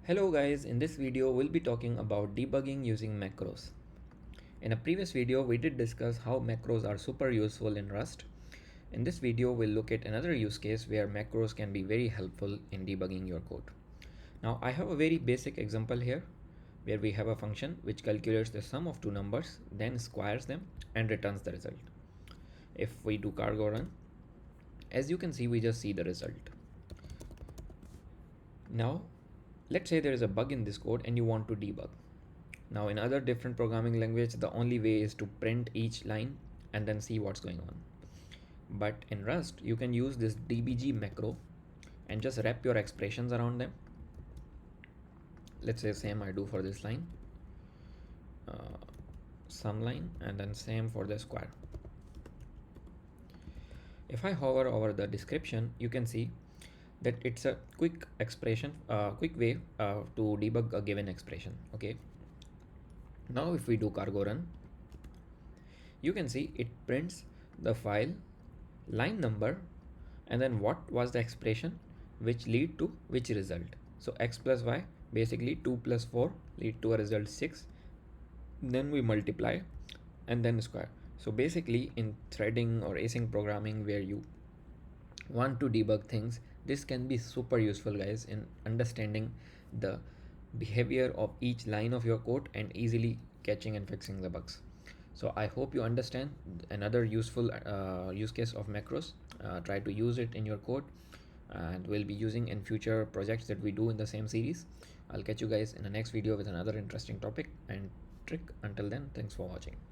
Hello guys, in this video we'll be talking about debugging using macros. In a previous video we did discuss how macros are super useful in Rust. In this video we'll look at another use case where macros can be very helpful in debugging your code. Now I have a very basic example here where we have a function which calculates the sum of two numbers, then squares them and returns the result. If we do cargo run, as you can see we just see the result. Now let's say there is a bug in this code and you want to debug. Now in other different programming language, the only way is to print each line and then see what's going on. But in Rust, you can use this dbg macro and just wrap your expressions around them. Let's say same I do for this line, sum line, and then same for the square. If I hover over the description, you can see that it's a quick way to debug a given expression. Okay. Now if we do cargo run, you can see it prints the file, line number, and then what was the expression which lead to which result. So x plus y, basically 2 plus 4 lead to a result 6. Then we multiply and then square. So basically in threading or async programming where you want to debug things, this can be super useful guys in understanding the behavior of each line of your code and easily catching and fixing the bugs. So I hope you understand another useful use case of macros. Try to use it in your code and we'll be using in future projects that we do in the same series. I'll catch you guys in the next video with another interesting topic and trick. Until then, thanks for watching.